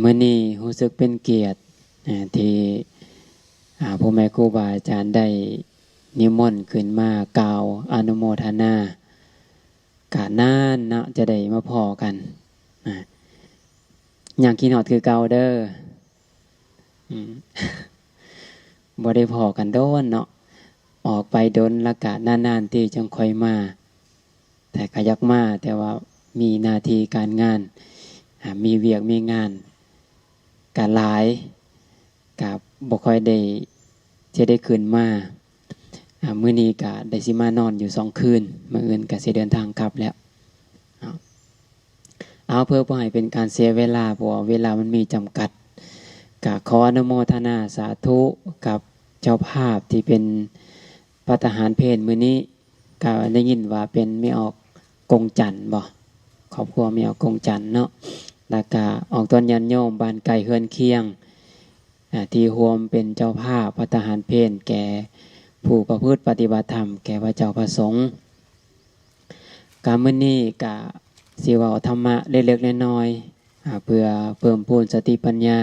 มื้อนี้รู้สึกเป็นเกียรติที่พ่อแม่ครูบาอาจารย์ได้นิมนต์ขึ้นมากล่าวอนุโมทนากะนานเนาะจะได้มาพอกันอย่างคิดฮอดคือเก่าเด้อบ่ได้พอกันโดนเนาะออกไปโดนละกะนานๆที่จังค่อยมาแต่ก็อยากมาแต่ว่ามีหน้าที่การงานมีเวียกมีงานกะหลายกับบ่ค่อยได้จะได้ขึ้นมามื้อนี้กะได้สิมานอนอยู่2 คืนมื้ออื่นกะสิเดินทางกลับแล้วเอาเพื่อบ่ให้เป็นการเสียเวลาเพราะเวลามันมีจำกัดกะขออนุโมทนาสาธุกับเจ้าภาพที่เป็นภัตตาหารเพลมื้อนี้ก็ได้ยินว่าเป็นไม่ออกกงจันทร์บ่ครอบครัวไม่ออกกงจันทร์เนาะแล้วก็ออกตนยันโยมบ้านไก่เฮือนเคียงที่รวมเป็นเจ้าภาพภัตตาหารเพลแก่ผู้ประพฤติปฏิบัติธรรมแก่พระเจ้าพระสงฆ์การมื้อนี้ก็สิเว้าธรรมะเล็กๆน้อยๆเพื่อเพิ่มพูนสติปัญญา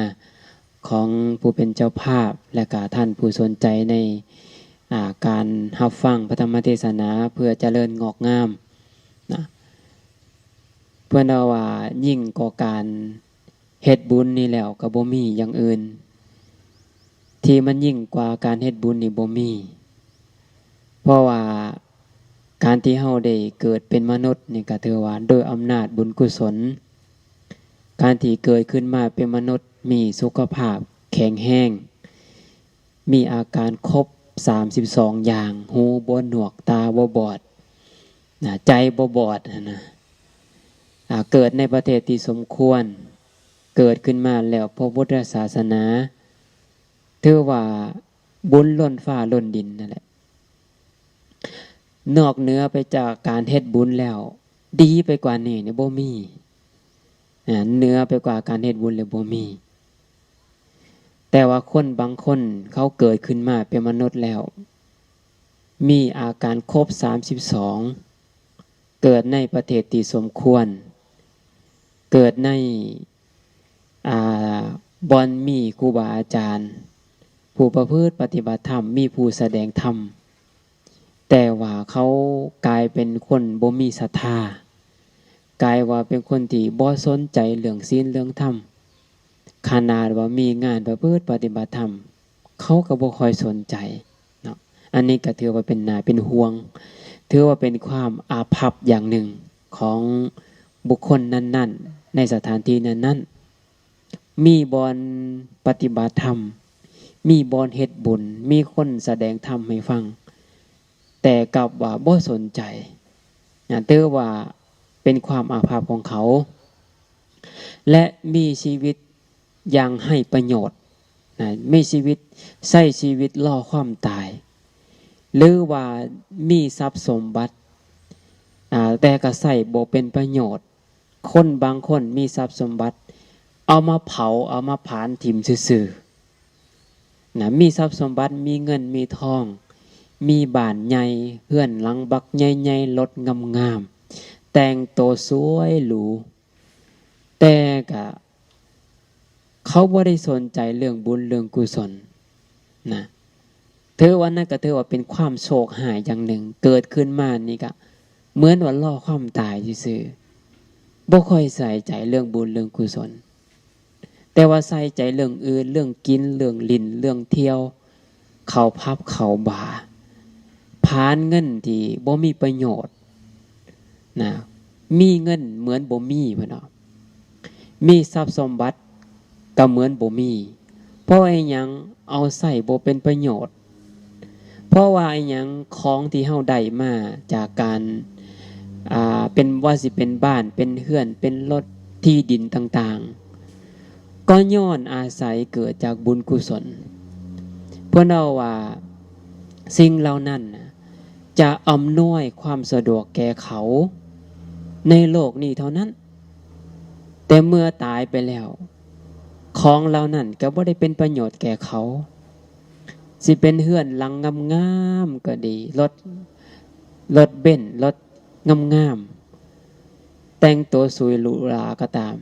ของผู้เป็นเจ้าภาพและก็ท่านผู้สนใจในการรับฟังพระธรรมเทศนาเพื่อเจริญงอกงามนะเพื่อนเอาว่ายิ่งกว่าการเฮ็ดบุญนี่แล้วก็บ่มีอย่างอื่นที่มันยิ่งกว่าการเฮ็ดบุญนี่บ่มีเพราะว่าการที่เฮาได้เกิดเป็นมนุษย์นี่ก็ถือว่าโดยอำนาจบุญกุศลการที่เกิดขึ้นมาเป็นมนุษย์มีสุขภาพแข็งแรงมีอาการครบ32อย่างหูบ่หนวกตาบ่บอดใจบ่บอดนะเกิดในประเทศที่สมควรเกิดขึ้นมาแล้วพระพุทธศาสนาถือว่าบุญล้นฟ้าล้นดินนั่นแหละนอกเหนือไปจากการเฮ็ดบุญแล้วดีไปกว่านี้เนี่ยบ่มีเหนือไปกว่าการเฮ็ดบุญเลยบ่มีแต่ว่าคนบางคนเขาเกิดขึ้นมาเป็นมนุษย์แล้วมีอาการครบ32เกิดในประเทศที่สมควรเกิดในบ่อนมีครูบาอาจารย์ผู้ประพฤติปฏิบัติธรรมมีผู้แสดงธรรมแต่ว่าเขากลายเป็นคนบ่มีศรัทธากลายว่าเป็นคนที่บ่สนใจเรื่องศีลเรื่องธรรมขนาดว่ามีงานประพฤติปฏิบัติธรรมเขาก็บ่ค่อยสนใจเนาะอันนี้ก็ถือว่าเป็นน่าเป็นห่วงถือว่าเป็นความอาภัพอย่างหนึ่งของบุคคลนั้นๆในสถานที่นั้นๆมีบ่อนปฏิบัติธรรมมีบ่อนเฮ็ดบุญมีคนแสดงธรรมให้ฟังแต่กลับว่าบ่สนใจถือว่าเป็นความอาภัพของเขาและมีชีวิตอย่างให้ประโยชน์มีชีวิตใช้ชีวิตล่อความตายหรือว่ามีทรัพย์สมบัติแต่ก็ใช้บ่เป็นประโยชน์คนบางคนมีทรัพย์สมบัติเอามาเผาเอามาผลาญถิ่มซื่อๆมีทรัพย์สมบัติมีเงินมีทองมีบ้านใหญ่เฮือนหลังบักใหญ่ๆรถงามๆแต่งตัวสวยหรูแต่ก็เขาบ่ได้สนใจเรื่องบุญเรื่องกุศลนะถือว่านั่นก็ถือว่าเป็นความโชคหายอย่างหนึ่งเกิดขึ้นมานี่ก็เหมือนว่าล่อความตายซื่อๆบ่ค่อยใส่ใจเรื่องบุญเรื่องกุศลแต่ว่าใส่ใจเรื่องอื่นเรื่องกินเรื่องลิ้นเรื่องเที่ยวเข้าพับเข้าบาร์ผลาญเงินที่บ่มีประโยชน์นะมีเงินเหมือนบ่มีพุ่นเนาะมีทรัพย์สมบัติก็เหมือนบ่มีเพราะไอ้หยังเอาใส่บ่เป็นประโยชน์เพราะว่าไอ้หยังของที่เฮาได้มาจากการเป็นว่าสิเป็นบ้านเป็นเรือนเป็นรถที่ดินต่างๆก็ย้อนอาศัยเกิดจากบุญกุศลเพราะเราว่าสิ่งเหล่านั้นจะอำนวยความสะดวกแก่เขาในโลกนี้เท่านั้นแต่เมื่อตายไปแล้วของเหล่านั้นก็บ่ได้เป็นประโยชน์แก่เขาสิเป็นเฮือนหลังงามๆก็ดีรถเบนซ์รถงามๆแต่งตัวสวยหรูหราก็ตาม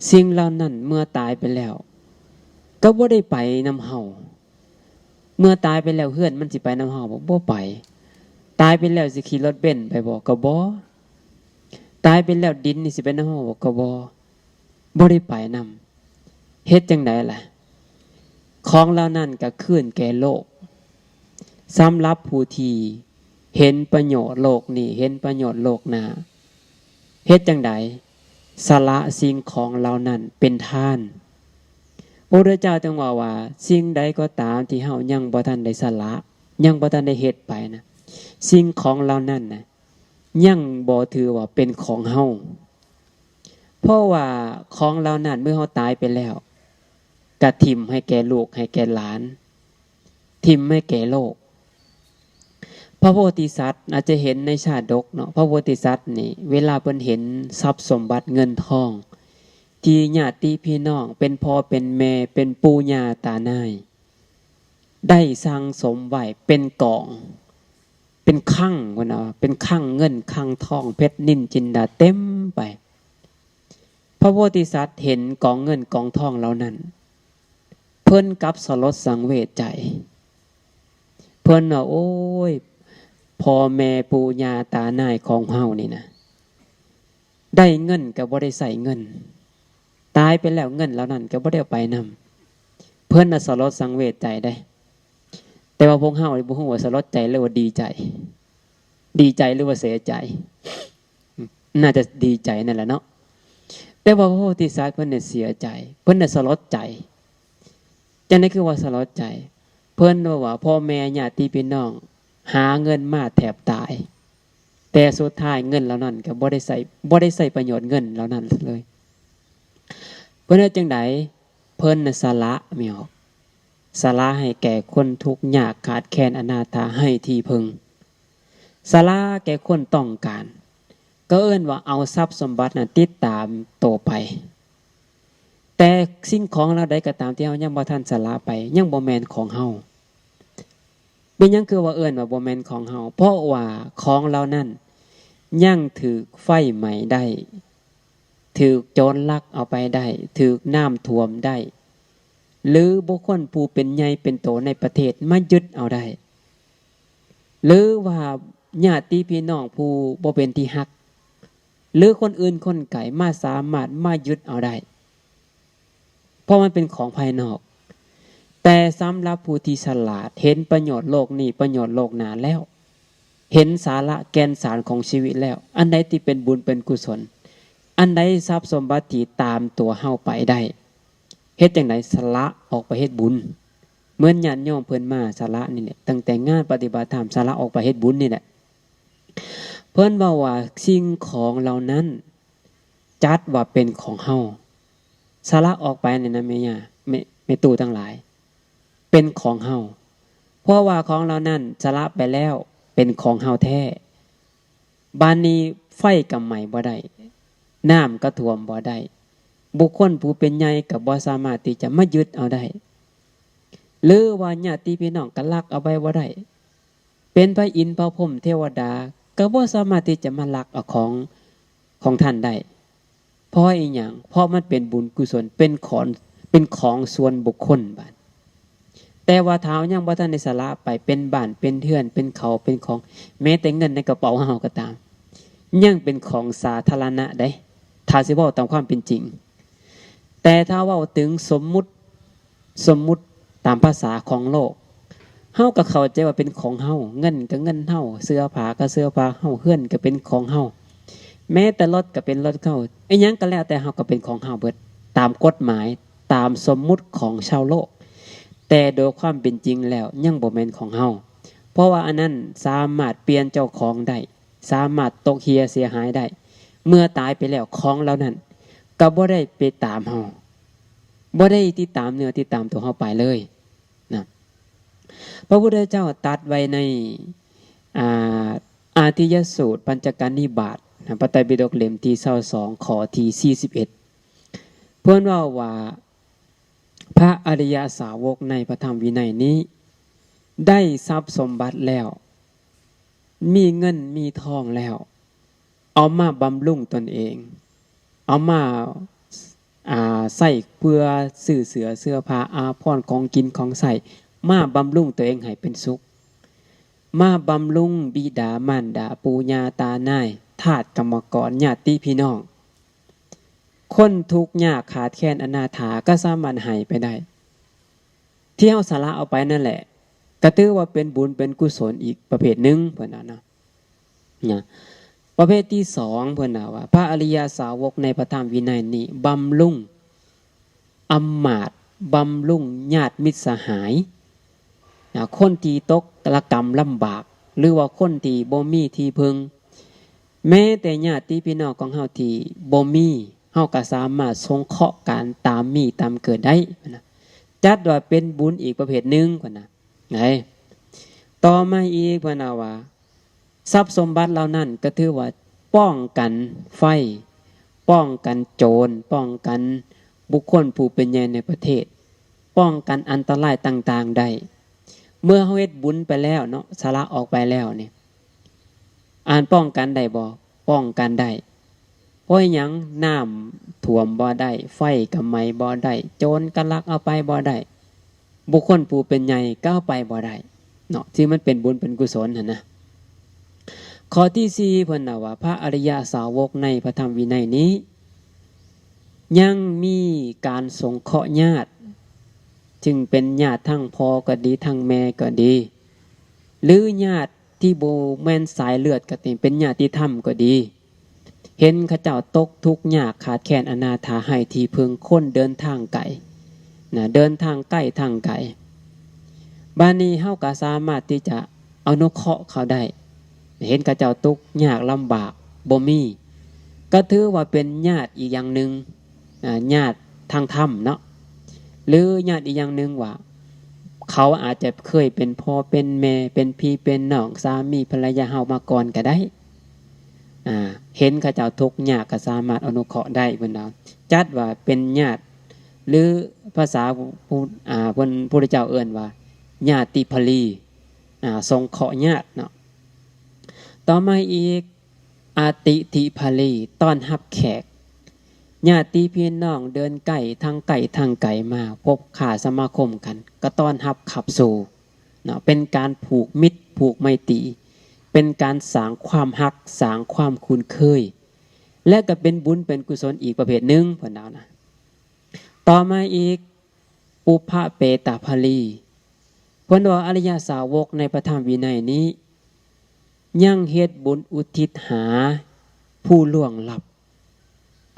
สิ่งเหล่านั้นเมื่อตายไปแล้วก็บ่ได้ไปนำเฮาเมื่อตายไปแล้วเฮือนมันสิไปนำเฮาบ่ไปตายไปแล้วสิขี่รถเบนซ์ไปบ่ก็บ่ตายไปแล้วดินนี่สิไปนำเฮาบ่ก็บ่ได้ไปนำเฮ็ดจังได๋ล่ะของเหล่านั้นก็คืนแก่โลกสำหรับผู้ที่เห็นประโยชน์โลกนี้เห็นประโยชน์โลกหน้าเฮ็ดจังได๋สละสิ่งของเหล่านั้นเป็นทานพระพุทธเจ้าจึงว่าสิ่งใดก็ตามที่เฮายังบ่ทันได้สละยังบ่ทันได้เฮ็ดไปนะสิ่งของเหล่านั้นนะยังบ่ถือว่าเป็นของเฮาเพราะว่าของเหล่านั้นเมื่อเฮาตายไปแล้วก็ทิ่มให้แก่ลูกให้แก่หลานทิ่มให้แก่โลกพระโพธิสัตว์อาจจะเห็นในชาดกเนาะพระโพธิสัตว์นี่เวลาเพิ่นเห็นทรัพย์สมบัติเงินทองที่ญาติพี่น้องเป็นพ่อเป็นแม่เป็นปู่ย่าตานายได้สร้างสมไว้เป็นกองเป็นคลังว่านะเป็นคลังเงินคลังทองเพชรนิลจินดาเต็มไปพระโพธิสัตว์เห็นกองเงินกองทองเหล่านั้นเพิ่นกับสลดสังเวชใจเพิ่นว่าโอ้ยพ่อแม่ปู่ย่าตานายของเฮานี่นะได้เงินก็บ่ได้ใส่เงินตายไปแล้วเงินเหล่านั้นก็บ่ได้เอาไปนำเพิ่นน่ะสลดสังเวชใจได้แต่ว่าพวกเฮาบ่ฮู้ว่าสลดใจหรือว่าดีใจดีใจหรือว่าเสียใจน่าจะดีใจนั่นแหละเนาะแต่ว่าพระโพธิสัตว์เพิ่นน่ะเสียใจเพิ่นน่ะสลดใจจังได๋คือว่าสลดใจเพิ่นว่าพ่อแม่ญาติพี่น้องหาเงินมาแทบตายแต่สุดท้ายเงินเหล่านั้นก็บ่ได้ใส่ประโยชน์เงินเหล่านั้นเลยเพิ่นเฮ็ดจังได๋เพิ่นน่ะสละไม่ออกสละให้แก่คนทุกข์ยากขาดแคลนอนาถาให้ที่พึ่งสละแก่คนต้องการก็เอิ้นว่าเอาทรัพย์สมบัตินั้นติดตามโตไปแต่สิ่งของเราใดก็ตามที่เฮายังบ่ทันสละไปยังบ่แม่นของเฮาเป็นหยังคือว่าเอิ้นว่าบ่แม่นของเฮาเพราะว่าของเหล่านั้นยังถูกไฟไหม้ได้ถูกโจรลักเอาไปได้ถูกน้ำท่วมได้หรือบุคคลผู้เป็นใหญ่เป็นโตในประเทศมายึดเอาได้หรือว่าญาติพี่น้องผู้บ่เป็นที่ฮักหรือคนอื่นคนไกลมาสามารถมายึดเอาได้เพราะมันเป็นของภายนอกแต่สำหรับผู้ที่ฉลาดเห็นประโยชน์โลกนี้ประโยชน์โลกหน้าแล้วเห็นสาระแก่นสารของชีวิตแล้วอันใดที่เป็นบุญเป็นกุศลอันใดทรัพย์สมบัติที่ตามตัวเฮาไปได้เฮ็ดจังได๋สละออกไปเฮ็ดบุญเหมือนญาติโยมเพิ่นมาสละนี่แหละตั้งแต่งานปฏิบัติธรรมสละออกไปเฮ็ดบุญนี่แหละเพิ่นว่าว่าสิ่งของเหล่านั้นจัดว่าเป็นของเฮาสละออกไปนี่นะแม่ย่าแม่ตู่ทั้งหลายเป็นของเฮาเพราะว่าของเหล่านั้นสละไปแล้วเป็นของเฮาแท้บ้านนี้ไฟก็ไหม้บ่ได้น้ำก็ท่วมบ่ได้บุคคลผู้เป็นใหญ่ก็บ่สามารถที่จะมายึดเอาได้หรือว่าญาติพี่น้องก็ลักเอาไปบ่ได้เป็นพระอินทร์พระพรหมเทวดาก็บ่สามารถที่จะมาลักเอาของท่านได้เพราะอีหยังเพราะมันเป็นบุญกุศลเป็นของส่วนบุคคลบาดแต่ว่าเท้ายังบ่ทันได้สละไปเป็นบ้านเป็นเทือนเป็นเขาเป็นของแม้แต่เงินในกระเป๋าเฮาก็ตามยังเป็นของสาธารณะได้ถ้าสิเว้าตามความเป็นจริงแต่ถ้าเว้าถึงสมมุติตามภาษาของโลกเฮาก็เข้าใจว่าเป็นของเฮาเงินก็เงินเฮาเสื้อผ้าก็เสื้อผ้าเฮาเฮือนก็เป็นของเฮาแม้แต่รถก็เป็นรถเฮาอีหยังก็แล้วแต่เฮาก็เป็นของเฮาเบิดตามกฎหมายตามสมมุติของชาวโลกแต่โดยความเป็นจริงแล้วยังบ่แม่นของเฮาเพราะว่าอันนั้นสามารถเปลี่ยนเจ้าของได้สามารถตกเหียเสียหายได้เมื่อตายไปแล้วของเหล่านั้นก็บ่ได้ไปตามเฮาบ่ได้ติดตามเนื้อติดตามตัวเฮาไปเลยนะพระพุทธเจ้าตรัสไว้ในอาทิยสูตรปัญจการนิบาตพระไตรปิฎกเล่มที่22ข้อที่41เพิ่นว่าพระอริยสาวกในพระธรรมวินัยนี้ได้ทรัพย์สมบัติแล้วมีเงินมีทองแล้วเอามาบำรุงตนเองเอามา ใส่เพื่อซื้อเสื้อเสื้อผ้าอาภรณ์ของกินของใส่มาบำรุงตัวเองให้เป็นสุขมาบำรุงบิดามารดาปู่ย่าตานายทาสกรรมกรญาติพี่น้องคนทุกข์ยากขาดแคลนอนาถาก็สามารถให้ไปได้ที่เอาสาระเอาไปนั่นแหละก็ถือว่าเป็นบุญเป็นกุศลอีกประเภทหนึ่งเพิ่นน่ะนะประเภทที่สองเพิ่นน่ะว่าพระอริยสาวกในพระธรรมวินัยนี้บำรุงอำมาตย์บำรุงญาติมิตรสหายคนที่ตกระกรรมลำบากหรือว่าคนที่บ่มีที่พึ่งแม้แต่ญาติพี่น้องของเฮาที่บ่มีเฮาก็สามารถสงเคราะห์กันตามมีตามเกิดได้นะจัดว่าเป็นบุญอีกประเภทหนึ่งพุ่นน่ะไงต่อมาอีกเพิ่นว่าทรัพย์สมบัติเหล่านั้นก็ถือว่าป้องกันไฟป้องกันโจรป้องกันบุคคลผู้เป็นใหญ่ในประเทศป้องกันอันตรายต่างๆได้เมื่อเฮาเฮ็ดบุญไปแล้วเนาะสละออกไปแล้วนี่ป้องกันได้บ่ป้องกันได้เพราะหยังน้ำท่วมบ่ได้ไฟก็ไหม้บ่ได้โจรก็ลักเอาไปบ่ได้บุคคลผู้เป็นใหญ่ก็เอาไปบ่ได้เนาะที่มันเป็นบุญเป็นกุศลหั่นนะข้อที่4เพิ่นว่าพระอริยสาวกในพระธรรมวินัยนี้ยังมีการสงเคราะห์ญาติจึงเป็นญาติทั้งพ่อก็ดีทั้งแม่ก็ดีหรือญาติที่บ่แม่นสายเลือดก็เป็นญาติธรรมก็ดีเห็นเขาเจ้าตกทุกข์ยากขาดแคลนอนาถาให้ที่พึ่งคนเดินทางไกลนะเดินทางใกล้ทางไกลบ้านนี้เฮาก็สามารถที่จะอนุเคราะห์เขาได้เห็นเขาเจ้าทุกข์ยากลำบากบ่มีก็ถือว่าเป็นญาติอีกอย่างหนึ่งญาติทางธรรมเนาะหรือญาติอีกอย่างหนึ่งว่าเขาอาจจะเคยเป็นพ่อเป็นแม่เป็นพี่เป็นน้องสามีภรรยาเฮามาก่อนก็ได้เห็นเขาเจ้าทุกข์ยากก็สามารถอนุเคราะห์ได้เพิ่นจัดว่าเป็นญาติหรือภาษาเพิ่นพระเจ้าเอิ้นว่าญาติภรีสงเคราะห์ญาติเนาะต่อมาอีกอาติธิภรีต้อนรับแขกญาติพี่น้องเดินไก่ทางไก่มาพบข่าสมาคมกันก็ต้อนรับขับสู่เนาะเป็นการผูกมิตรผูกไมตรีเป็นการสร้างความฮักสร้างความคุ้นเคยและก็เป็นบุญเป็นกุศลอีกประเภทหนึ่งพวกเรานะต่อมาอีกปุพพเปตภรีพวกเราอริยสาวกในพระธรรมวินัยนี้ยังเฮ็ดบุญอุทิศหาผู้ล่วงลับ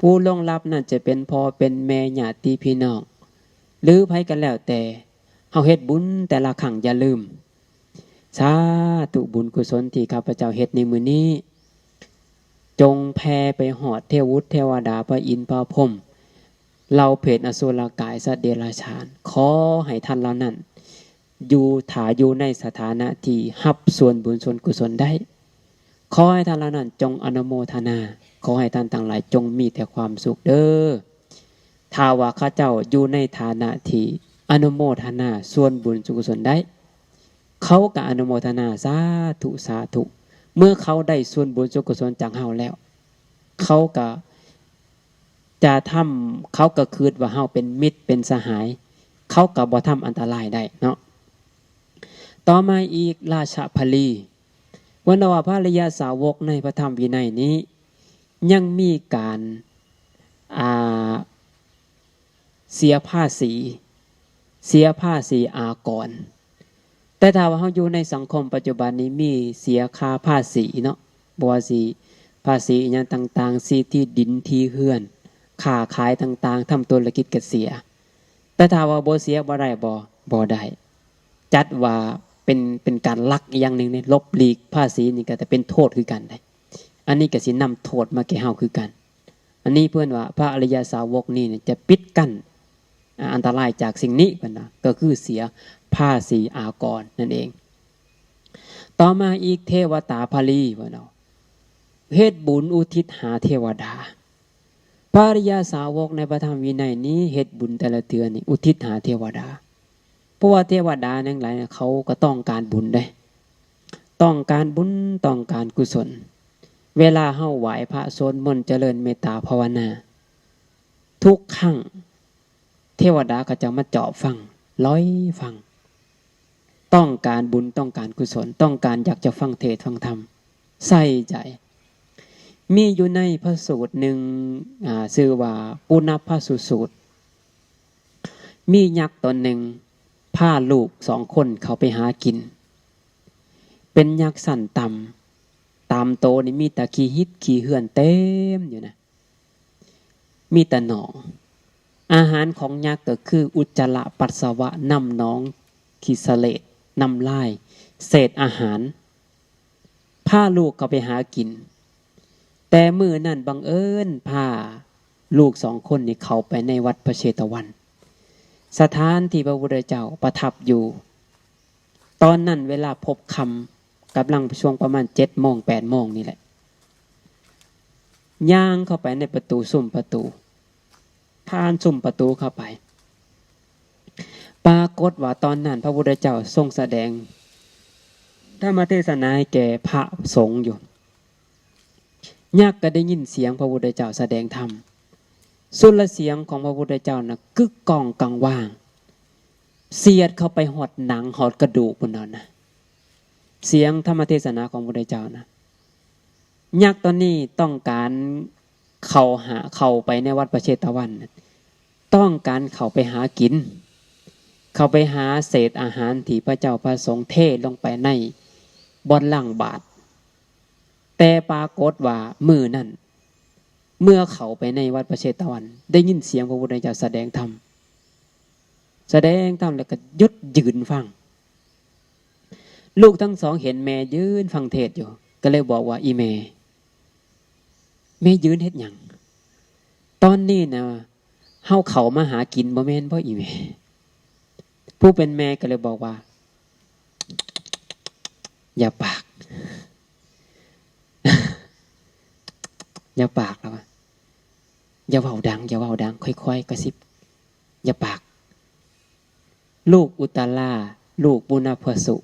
ผู้ล่วงลับนั่นจะเป็นพ่อเป็นแม่ญาติพี่น้องหรือไผกันแล้วแต่เฮาเฮ็ดบุญแต่ละครั้งอย่าลืมสาธุบุญกุศลที่ข้าพเจ้าเฮ็ดในมื้อนี้จงแผ่ไปหอดเทวุฒิเทวดาพระอินทร์พระพรหมเราเพศอสุรกายสัตว์เดรัจฉานขอให้ท่านเหล่านั้นอยู่ในสถานะที่รับส่วนบุญส่วนกุศลได้ขอให้ท่านเหล่านั้นจงอนุโมทนาขอให้ท่านทั้งหลายจงมีแต่ความสุขเด้อถ้าว่าข้าเจ้าอยู่ในฐานะที่อนุโมทนาส่วนบุญส่วนกุศลได้เขาก็อนุโมทนาสาธุสาธุเมื่อเขาได้ส่วนบุญส่วนกุศลจากเฮาแล้วเขาก็จะเขาก็คิดว่าเฮาเป็นมิตรเป็นสหายเขาก็บ่ทำอันตรายได้เนาะต่อมาอีกราชภรีวันว่าพระอริยสาวกในพระธรรมวินัยนี้ยังมีการเสียภาษีอากรแต่ถ้าว่าเฮาอยู่ในสังคมปัจจุบันนี้มีเสียค่าภาษีเนาะบ่ว่าสิภาษีอีหยังต่างๆสิที่ดินที่เฮือนค้าขายต่างๆทำธุรกิจก็เสียแต่ถ้าว่าบ่เสียบ่ได้บ่ได้จัดว่าเป็นการลักอย่างหนึ่งเนี่ยลบหลีกภาษีนี่ก็จะเป็นโทษคือกันได้อันนี้ก็สินำโทษมาแก่เฮาคือกันอันนี้เพื่อนว่าพระอริยสาวกนี่จะปิดกั้นอันตรายจากสิ่งนี้กันนะก็คือเสียภาษีอากรนั่นเองต่อมาอีกเทวตาภรีว่าเนาะเฮ็ดบุญอุทิศหาเทวดาพระอริยสาวกในพระธรรมวินัยนี้เฮ็ดบุญแต่ละเทื่อนี่อุทิศหาเทวดาเพราะว่าเทวดาทั้งหลายเขาก็ต้องการบุญได้ต้องการบุญต้องการกุศลเวลาเฮาไหว้พระสวดมนต์เจริญเมตตาภาวนา ทุกครั้งเทวดาก็จะมาเจาะฟังร้อยฟังต้องการบุญต้องการกุศลต้องการอยากจะฟังเทศน์ฟังธรรมใส่ใจมีอยู่ในพระสูตรหนึ่งชื่อว่าปุณพสุสูตรมียักษ์ตนหนึ่งพาลูก2 คนเขาไปหากินเป็นยักษ์สันต่ำตามโตนี่มีแต่ขี้หิดขี้เหือนเต็มอยู่นะมีแต่หนองอาหารของยักษ์ก็คืออุจจาระปัสสาวะน้ำหนองขี้เสลดน้ำลายเศษอาหารพาลูกเขาไปหากินแต่มื้อนั้นบังเอิญพาลูก2 คนนี่เข้าไปในวัดพระเชตวันสถานที่พระพุทธเจ้าประทับอยู่ตอนนั้นเวลาพบค่ำกำลังช่วงประมาณ7 โมง 8 โมงนี่แหละย่างเข้าไปในประตูซุ้มประตูผ่านซุ้มประตูเข้าไปปรากฏว่าตอนนั้นพระพุทธเจ้าทรงแสดงธรรมเทศนาให้แก่พระสงฆ์อยู่ยักษ์ก็ได้ยินเสียงพระพุทธเจ้าแสดงธรรมสุรเสียงของพระพุทธเจ้านะกึกก้องกังวางเสียดเข้าไปหอดหนังหอดกระดูกบนนั้นนะเสียงธรรมเทศนาของพระพุทธเจ้านะยักษ์ตอนนี้ต้องการเข้าไปในวัดพระเชตวันต้องการเข้าไปหากินเข้าไปหาเศษอาหารที่พระเจ้าพระสงฆ์เทลงไปในบ่อนล่างบาตรแต่ปรากฏว่ามื้อนั้นเมื่อเขาไปในวัดพระเชตวันได้ยินเสียงพระพุทธเจ้าแสดงธรรมแล้วก็หยุดยืนฟังลูกทั้ง 2เห็นแม่ยืนฟังเทศอยู่ก็เลยบอกว่าอีแม่ยืนเฮ็ดหยังตอนนี้นะเฮาเขามาหากินบ่แม่นบ่อีแม่ผู้เป็นแม่ก็เลยบอกว่าอย่าปาก อย่าปากแล้วอย่าเว้าดังค่อยๆกระซิบอย่าปากลูกอุตตาราลูกปุณพสุ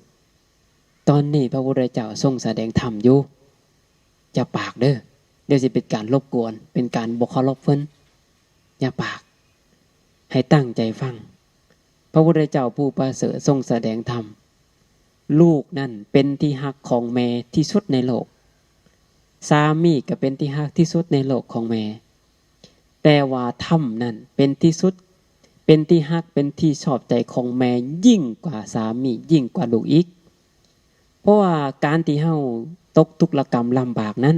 ตอนนี้พระพุทธเจ้าทรงแสดงธรรมอยู่อย่าปากเด้อเดี๋ยวสิเป็นการรบกวนเป็นการบ่เคารพเพิ่นอย่าปากให้ตั้งใจฟังพระพุทธเจ้าผู้ประเสริฐทรงแสดงธรรมลูกนั่นเป็นที่ฮักของแม่ที่สุดในโลกสามีก็เป็นที่ฮักที่สุดในโลกของแม่แต่ว่าธรรมนั่นเป็นที่สุดเป็นที่ฮักเป็นที่ชอบใจของแม่ยิ่งกว่าสามียิ่งกว่าลูกอีกเพราะว่าการที่เฮาตกทุกข์ระกรรมลำบากนั้น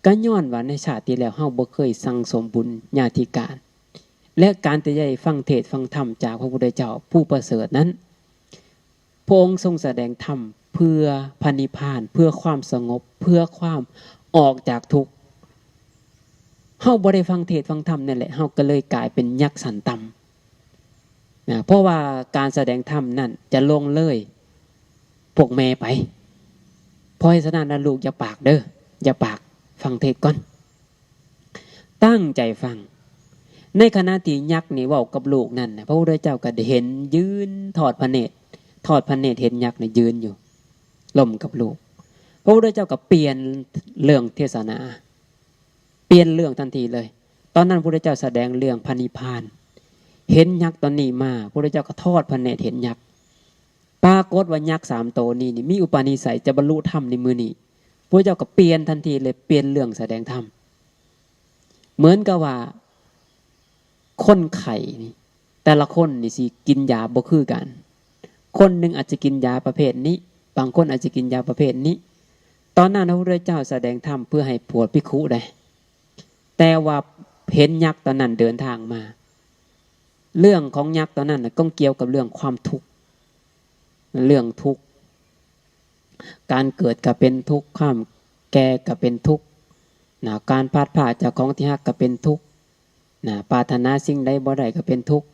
ก็ย้อนว่าในชาติที่แล้วเฮาบ่เคยสั่งสมบุญญาธิการและการที่ได้ฟังเทศน์ฟังธรรมจากพระพุทธเจ้าผู้ประเสริฐนั้นพระองค์ทรงแสดงธรรมเพื่อพระนิพพานเพื่อความสงบเพื่อความออกจากทุกข์เฮาบ่ได้ฟังเทศน์ฟังธรรมนั่นแหละเฮาก็เลยกลายเป็นยักษ์สันต่ำนะเพราะว่าการแสดงธรรมนั่นจะลงเลยพวกแม่ไปเพราะฉะนั้นลูกอย่าปากเด้ออย่าปากฟังเทศน์ก่อนตั้งใจฟังในขณะที่ยักษ์นี่เว้ากับลูกนั่นพระพุทธเจ้าก็ได้เห็นยืนทอดพระเนตรเห็นยักษ์นี่ยืนอยู่ล่มกับลูกพระพุทธเจ้าก็เปลี่ยนเรื่องเทศนาเปลี่ยนเรื่องทันทีเลยตอนนั้นพระพุทธเจ้าแสดงเรื่องพระนิพพานเห็นยักษ์ตอนนี้มาพระพุทธเจ้าก็ทอดพระเนตรเห็นยักษ์ปรากฏว่ายักษ์3 ตัวนี้มีอุปนิสัยจะบรรลุธรรมในมือนี้พระพุทธเจ้าก็เปลี่ยนทันทีเลยเปลี่ยนเรื่องแสดงธรรมเหมือนกับว่าคนไข้นี่แต่ละคนนี่สิกินยาบ่คือกันคนหนึ่งอาจจะกินยาประเภทนี้บางคนอาจจะกินยาประเภทนี้ตอนนั้นพระพุทธเจ้าแสดงธรรมเพื่อให้ปวดภิกขุได้แต่ว่าเห็นยักษ์ตอนนั้นเดินทางมาเรื่องของยักษ์ตอนนั้นก็เกี่ยวกับเรื่องความทุกข์เรื่องทุกข์การเกิดก็เป็นทุกข์ความแก่ก็เป็นทุกข์การพลาดพลาดจากของที่ฮักก็เป็นทุกข์ปรารถนาสิ่งใดบ่ได้ก็เป็นทุกข์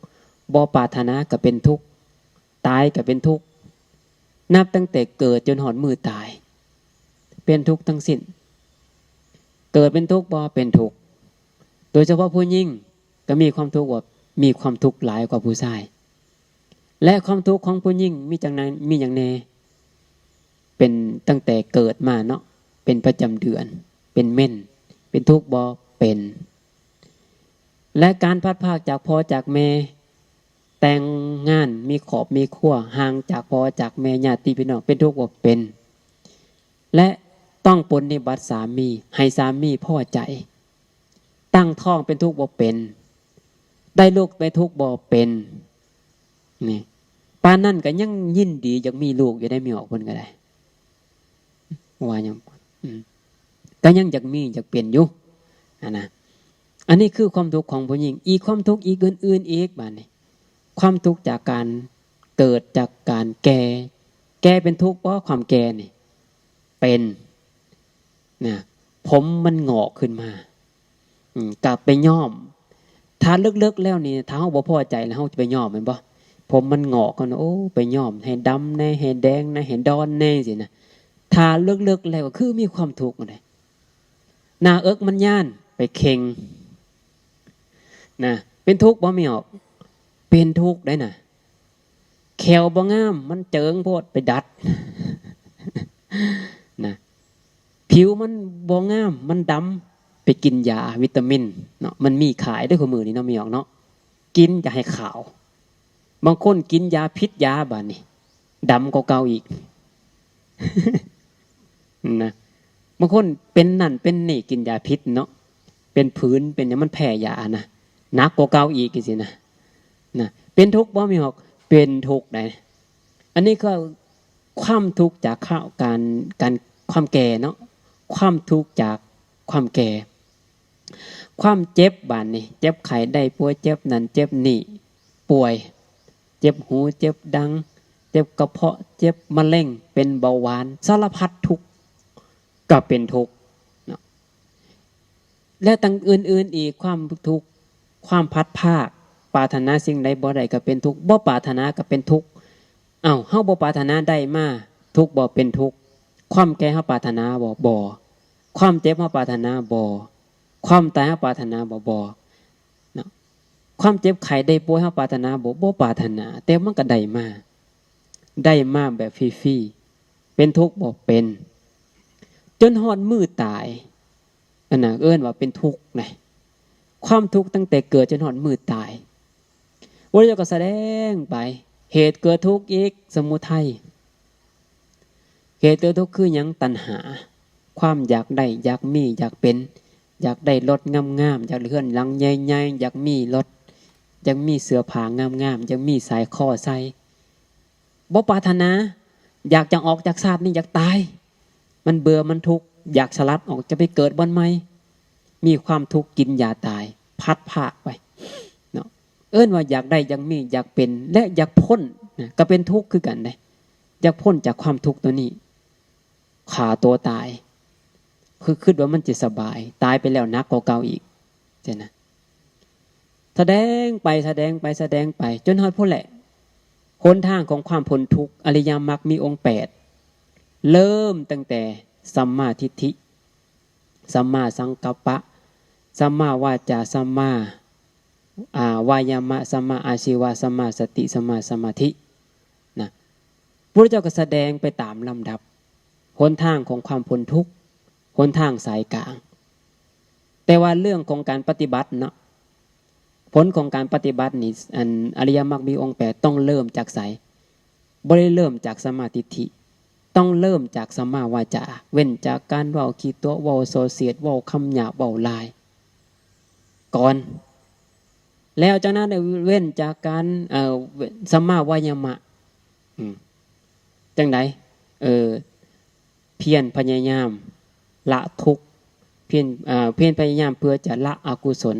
บ่ปรารถนาก็เป็นทุกข์ตายก็เป็นทุกข์นับตั้งแต่เกิดจนหอดมือตายเป็นทุกข์ทั้งสิ้นเกิดเป็นทุกข์บ่เป็นทุกข์โดยเฉพาะผู้หญิงก็มีความทุกข์ว่ามีความทุกข์หลายกว่าผู้ชายและความทุกข์ของผู้หญิงมีจังนั้นมีอย่างแน่เป็นตั้งแต่เกิดมาเนาะเป็นประจำเดือนเป็นเม่นเป็นทุกข์บ่เป็น และการพัดพรากจากพ่อจากแม่แต่งงานมีขอบมีขั้วห่างจากพ่อจากแม่ญาติพี่น้องเป็นทุกข์บ่เป็นและต้องปฏิบัติสามีให้สามีพอใจตั้งท้องเป็นทุกข์บ่เป็นได้ลูกเป็นทุกข์บ่เป็นนี่ปานนั้นก็ยังยินดีอยากมีลูกอยู่ได้มีออกเพิ่นก็ได้ว่าหยังก็ยังอยากมีอยากเป็นอยู่นะอันนี้คือความทุกข์ของผู้หญิงอีกความทุกข์อีกอื่นๆอีกบัดนี้ความทุกข์จากการเกิดจากการแก่เป็นทุกข์เพราะความแก่นี่เป็นนะผมมันงอกขึ้นมากลับไปย้อมถ้าเลิกๆแล้วนี่ถ้าเฮาบ่พอใจแล้วเฮาจะไปย้อมแม่นบ่ผมมันงอกกันโอ้ไปย้อมให้ดำแน่ให้แดงแน่ให้ดอนแน่สินะถ้าเลิกๆแล้วก็คือมีความทุกข์นั่นหน้าเอิกมันย่านไปเข่งนะเป็นทุกข์บ่มีออกเป็นทุกข์ได้น่ะแขวบ่งามมันเจิงโพดไปดัดนะผิวมันบ่งามมันดำไปกินยาวิตามินเนาะมันมีขายด้วยคนมือนี่เนาะมีออกเนาะกินจะให้ขาวบางคนกินยาพิษยาบาดนี่ดำกว่าเก่าอีกนะบางคนเป็นนั่นเป็นนี่กินยาพิษเนาะเป็นผืนเป็นอย่างมันแพ้ยานะหนักกว่าเก่าอีกสินะเป็นทุกข์บ่มีออกเป็นทุกข์ได้อันนี้ก็ความทุกข์จากการความแก่เนาะความทุกข์จากความแก่ความเจ็บบาดนี่เจ็บไข้ได้ป่วยเจ็บนั่นเจ็บนี่ป่วยเจ็บหูเจ็บดังเจ็บกระเพาะเจ็บมะเร็งเป็นเบาหวานสารพัดทุกข์ก็เป็นทุกข์เนาะและต่างอื่นๆอีกความทุกข์ความพัดภาคปรารถนาสิ่งใดบ่ได้ก็เป็นทุกข์บ่ปรารถนาก็เป็นทุกข์เฮาบ่ปรารถนาได้มาทุกข์บ่เป็นทุกข์ความแก่เฮาปรารถนาบ่ความเจ็บเฮาปรารถนาบ่ความตายเฮาปรารถนาบ่เนาะความเจ็บไข้ได้ป่วยเฮาปรารถนาบ่ปรารถนาแต่มันก็ได้มาแบบฟรีๆเป็นทุกข์บ่เป็นจนฮอดมื้อตายอันน่ะเอิ้นว่าเป็นทุกข์นะความทุกข์ตั้งแต่เกิดจนฮอดมื้อตายพระเจ้าก็แสดงไปเหตุเกิดทุกข์อีกสมุทัยเหตุเกิดทุกข์คือหยังตัณหาความอยากได้อยากมีอยากเป็นอยากได้รถงามๆอยากเลื่อนหลังใหญ่ๆอยากมีรถอยากมีเสื้อผ้างามๆอยากมีสายคอใส่บ่ปรารถนาอยากจะออกจากชาตินี้อยากตายมันเบื่อมันทุกข์อยากสลัดออกจะไปเกิดบนใหม่มีความทุกข์กินยาตายพัดผ่าไปเนาะเอิ้นว่าอยากได้อยากมีอยากเป็นและอยากพ้นนะก็เป็นทุกข์คือกันเลยอยากพ้นจากความทุกข์ตัวนี้ขาตัวตายคือคิดว่ามันจะสบายตายไปแล้วนักกว่าเก่าอีกใช่นะแสดงไปจนฮอดพุ่นแหละหนทางของความพ้นทุกข์อริยมรรคมีองค์8เริ่มตั้งแต่สัมมาทิฏฐิสัมมาสังกัปปะสัมมาวาจาสัมมาวายามะสัมมาอาชีวะสัมมาสติสัมมาสมาธินะพระเจ้าก็แสดงไปตามลำดับหนทางของความพ้นทุกข์หนทางสายกลางแต่ว่าเรื่องของการปฏิบัติเนาะผลของการปฏิบัตินี่อริยมรรคมีองค์8ต้องเริ่มจากไสบ่ได้เริ่มจากสัมมาทิฏฐิต้องเริ่มจากสัมมาวาจาเว้นจากการเว้าขี้ตัวเว้าโซเสียดเว้าคำหยาบเว้าลายก่อนแล้วจากนั้นเว้นจากการสัมมาวายามะจังไดเพียรพยายามละทุกข์เพียรพยายามเพื่อจะละอกุศล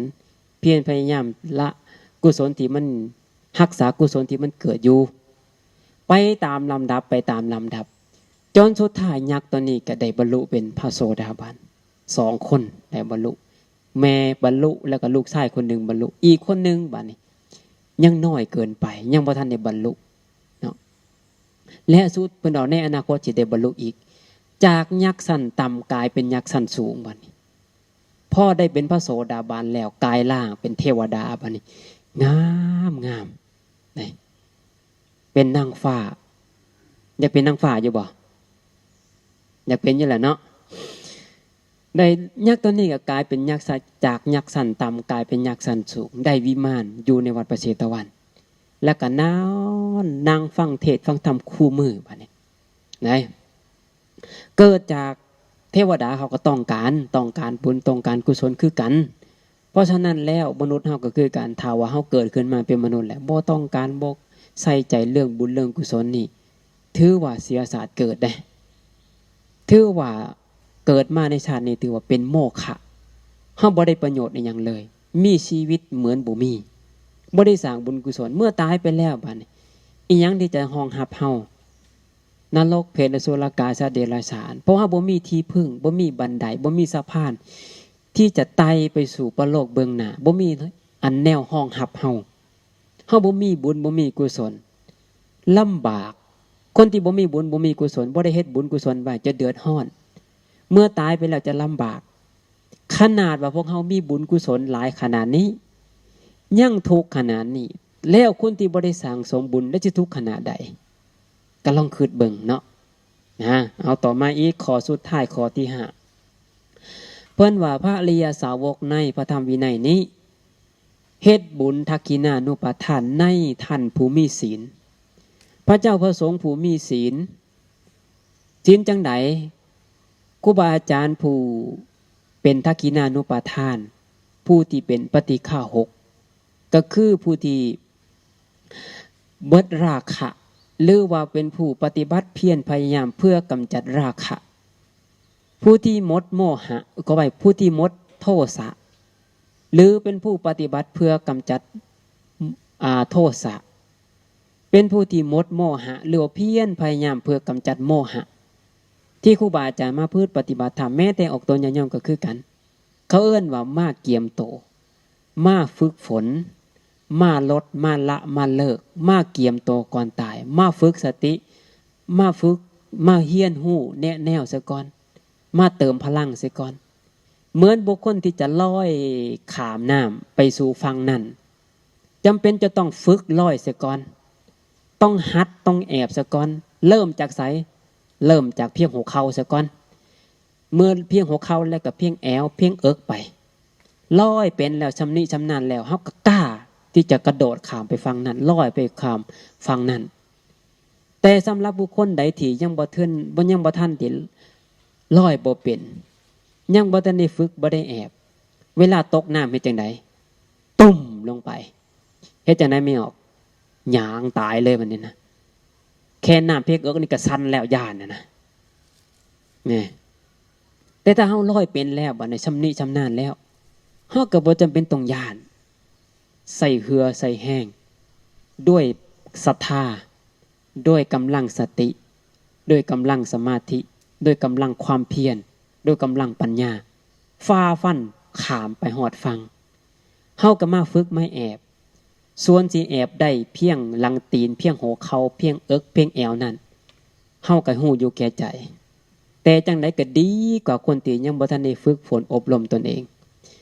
เพียรพยายามละกุศลที่มันรักษากุศลที่มันเกิดอยู่ไปตามลำดับจนสุดท้ายยักษ์ตัวนี้ก็ได้บรรลุเป็นพระโสดาบัน2คนได้บรรลุแม่บรรลุแล้วก็ลูกชายคนหนึ่งบรรลุอีกคนหนึ่งบัดนี้ยังน้อยเกินไปยังบ่ทันได้บรรลุเนาะและสุดเพิ่นเอาในอนาคตสิได้บรรลุอีกจากยักษ์สั้นต่ำกลายเป็นยักษ์สั้นสูงบัดนี้พ่อได้เป็นพระโสดาบันแล้วกายล่างเป็นเทวดาบัดนี้งามนี่เป็นนางฟ้าอยากเป็นนางฟ้าอยู่บ่อยากเป็นอยู่แหละเนาะ ได้ยักษ์ตัวนี้ก็กลายเป็นยักษ์จากยักษ์สันต่ำกลายเป็นยักษ์สันสูงได้วิมานอยู่ในวัดประเชตวันแล้วก็นั่งฟังเทศฟังธรรมคู่มือบัดนี้นะเกิดจากเทวดาเขาก็ต้องการบุญต้องการกุศลคือกันเพราะฉะนั้นแล้วมนุษย์เฮาก็คือการถ้าว่าเฮาเกิดขึ้นมาเป็นมนุษย์แล้วบ่ต้องการบ่ใส่ใจเรื่องบุญเรื่องกุศลนี่ถือว่าเสียศาสตร์เกิดได้ถือว่าเกิดมาในชาตินี้ถือว่าเป็นโมฆะเฮาบ่ได้ประโยชน์ในหยังเลยมีชีวิตเหมือนบ่มีบ่ได้สร้างบุญกุศลเมื่อตายไปแล้วบัดนี้อีหยังที่จะรองรับเฮานรกเปรตอสุรกายสัตว์เดรัจฉานเพราะว่าบ่มีที่พึ่งบ่มีบันไดบ่มีสะพานที่จะไต่ไปสู่ปรโลกเบื้องหน้าบ่มีอันแนวห้องรับเฮาบ่มีบุญบ่มีกุศลลำบากคนที่บ่มีบุญบ่มีกุศลบ่ได้เฮ็ดบุญกุศลไว้จะเดือดร้อนเมื่อตายไปแล้วจะลำบากขนาดว่าพวกเฮามีบุญกุศลหลายขนาดนี้ยังทุกข์ขนาดนี้แล้วคนที่บ่ได้สร้างสมบุญแล้วจะทุกข์ขนาดใดก็ลองคิดเบิ่งเนาะเอาต่อมาอีกข้อสุดท้ายข้อที่5เพิ่นว่าพระอริยสาวกในพระธรรมวินัยนี้เฮ็ดบุญทักขิณานุปทานในท่านผู้มีศีลพระเจ้าพระสงฆ์ผู้มีศีลจังไดครูบาอาจารย์ผู้เป็นทักขิณานุปทานผู้ที่เป็นปฏิฆาหกก็คือผู้ที่เบิดราคะหรือว่าเป็นผู้ปฏิบัติเพียรพยายามเพื่อกำจัดราคะผู้ที่หมดโมหะก็ไปผู้ที่หมดโทสะหรือเป็นผู้ปฏิบัติเพื่อกำจัดโทสะเป็นผู้ที่หมดโมหะหรือเพียรพยายามเพื่อกำจัดโมหะที่ครูบาอาจารย์มาพูดปฏิบัติธรรมแม้แต่ออกตนย่อมก็คือกันเขาเอื้อนว่ามาเกียมโตมาฝึกฝนมาลดมาละมาเลิกมาเกียมโตก่อนตายมาฝึกสติมาฝึกมาเฮียนหู้แนะแนวซะก่อนมาเติมพลังซะก่อนเหมือนบุคคลที่จะลอยขามน้ำไปสู่ฝั่งนั้นจำเป็นจะต้องฝึกลอยซะก่อนต้องหัดต้องแอบซะก่อนเริ่มจากไสเริ่มจากเพียงหัวเข่าซะก่อนเมื่อเพียงหัวเข่าแล้วก็เพียงแอวเพียงเอิกไปลอยเป็นแล้วชำนิชำนาญแล้วเฮาก็กล้าที่จะกระโดดข้ามไปฝั่งนั้นลอยไปข้ามฝั่งนั้นแต่สำหรับบุคคลใดที่ยังบ่ทันที่ลอยบ่เป็นยังบ่ทันได้ฝึกบ่ได้แอบเวลาตกน้ำเฮ็ดจังไดตุ่มลงไปเฮ็ดจังไดไม่ออกหยางตายเลยบัดนี้นะแค่น้ำเพียงเอิกนี่ก็สั่นแล้วย่านนะนี่แต่ถ้าเฮาลอยเป็นแล้วบัดนี้ชำนิชำนาญแล้วเฮาก็บ่จำเป็นต้องย่านใส่เหือใส่แห้งด้วยศรัทธาด้วยกำลังสติด้วยกำลังสมาธิด้วยกำลังความเพียรด้วยกำลังปัญญาฝ่าฟันขามไปหอดฟังเฮาก็มาฝึกไม่แอบส่วนสิแอบได้เพียงหลังตีนเพียงหัวเข่าเพียงเอิกเพียงแอวนั่นเฮาก็ฮู้อยู่แก่ใจแต่จังได๋ก็ดีกว่าคนที่ยังบ่ทันได้ฝึกฝนอบรมตนเอง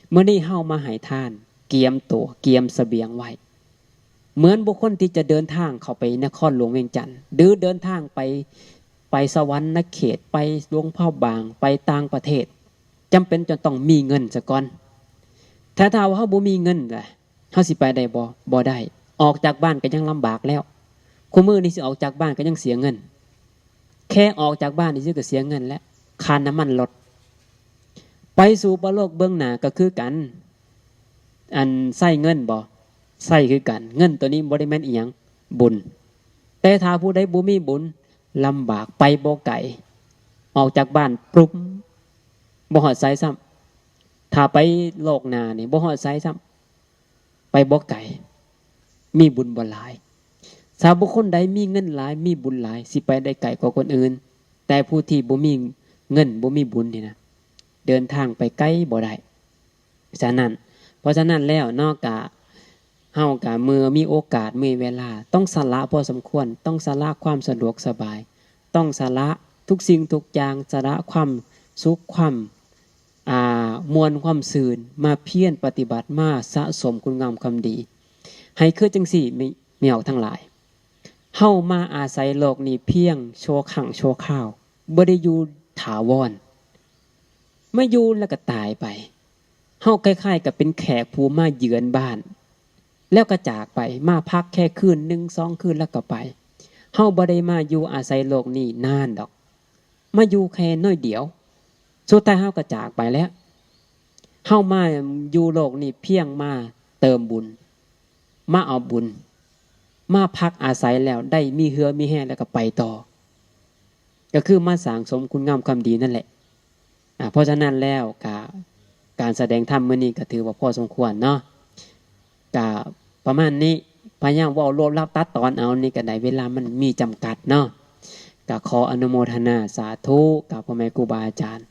เมื่อนี้เฮามาให้ทานเกียมตัวเกียมเสบียงไว้เหมือนบุคคลที่จะเดินทางเข้าไปนครหลวงเวียงจันทน์หรือเดินทางไปสวรรค์เขตไปหลวงพ่อบางไปต่างประเทศจำเป็นจะต้องมีเงินซะก่อนถ้าว่าเฮาบ่มีเงินล่ะเฮาสิไปได้บ่ได้ออกจากบ้านก็ยังลำบากแล้วคุมื้อนี้สิออกจากบ้านก็ยังเสียเงินแค่ออกจากบ้านนี่สิก็เสียเงินแล้วค่าน้ำมันรถไปสู่ปรโลกเบื้องหน้าก็คือกันอันใส่เงินบ่ใส่คือกันเงินตัวนี้บ่ได้แม่นอีหยังบุญแต่ถ้าผู้ใดบ่มีบุญลำบากไปบ่ไกลออกจากบ้านปุ๊บบ่ฮอดไสซ้ำถ้าไปโลกหน้านี่บ่ฮอดไสซ้ำไปบ่ไกลมีบุญบ่หลายถ้าบุคคลใดมีเงินหลายมีบุญหลายสิไปได้ไกลกว่าคนอื่นแต่ผู้ที่บ่มีเงินบ่มีบุญนี่นะเดินทางไปไกลบ่ได้เพราะฉะนั้นแล้วนอกจากเฮากะเมื่อมีโอกาสมีเวลาต้องสละพอสมควรต้องสละความสะดวกสบายต้องสละทุกสิ่งทุกอย่างสละความสุขความมวลความซื่นมาเพียรปฏิบัติมาสะสมคุณงามความดีให้คือจังสี่มีออกทั้งหลายเฮามาอาศัยโลกนี้เพียงชั่วครั้งชั่วคราวบ่ได้อยู่ถาวร มาอยู่แล้วก็ตายไปเฮาคล้ายๆกับเป็นแขกผู้มาเยือนบ้านแล้วก็จากไปมาพักแค่คืน1 2คืนแล้วก็ไปเฮาบ่ได้มาอยู่อาศัยโลกนี้นานดอกมาอยู่แค่น้อยเดียวสุดท้ายเฮาก็จากไปแล้วเฮามาอยู่โลกนี้เพียงมาเติมบุญมาเอาบุญมาพักอาศัยแล้วได้มีเหือมีแห้งแล้วก็ไปต่อก็คือมาสร้างสมคุณงามความดีนั่นแหละเพราะฉะนั้นแล้วการแสดงธรรมมื้อนี้ก็ถือว่าพอสมควรเนาะก็ประมาณนี้พยายามเว้ารวบรัดตัดตอนเอานี่ก็ได้เวลามันมีจำกัดเนาะก็ขออนุโมทนาสาธุกับพ่อแม่ครูบาอาจารย์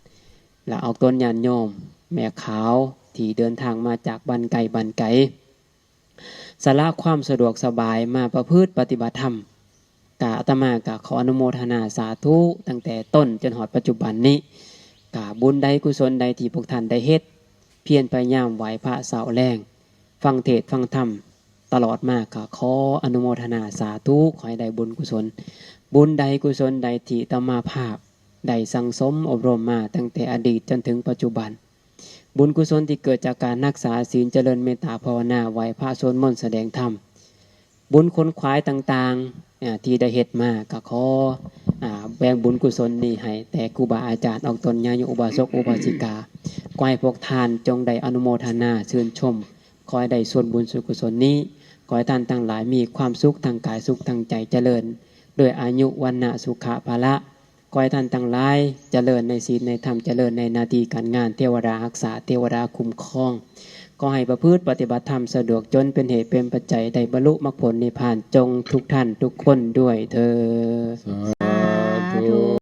และเอาต้นญาณโยมแม่ขาวที่เดินทางมาจากบ้านไกลสละความสะดวกสบายมาประพฤติปฏิบัติธรรมอาตมาก็ขออนุโมทนาสาธุตั้งแต่ต้นจนหอดปัจจุบันนี้บุญใดกุศลใดที่พวกท่านได้เฮ็ดเพียรพยายามไหวพระเสาแรงฟังเทศฟังธรรมตลอดมาก็ขออนุโมทนาสาธุขอให้ได้บุญกุศลบุญใดกุศลใดที่อาตมาภาพได้สั่งสมอบรมมาตั้งแต่อดีตจนถึงปัจจุบันบุญกุศลที่เกิดจากการรักษาศีลเจริญเมตตาภาวนาไหวพระสวดมนต์แสดงธรรมบุญค้นขวายต่างๆที่ได้เฮ็ดมาก็ขอแบ่งบุญกุศลนี้ให้แต่ครูบาอาจารย์ออกตนญาโยอุบาสกอุบาสิกาขอให้พวกท่านจงได้อนุโมทนาชื่นชมขอให้ได้ส่วนบุญส่วนกุศลนี้ขอให้ท่านทั้งหลายมีความสุขทางกายสุขทางใจเจริญด้วยอายุวันนะสุขะภาละขอให้ท่านทั้งหลายเจริญในศีลในธรรมเจริญในหน้าที่การงานเทวดารักษาเทวดาคุ้มครองก็ให้ประพฤติปฏิบัติธรรมสะดวกจนเป็นเหตุเป็นปัจจัยได้บรรลุมรรคผลนิพพานจงทุกท่านทุกคนด้วยเถิด สาธุ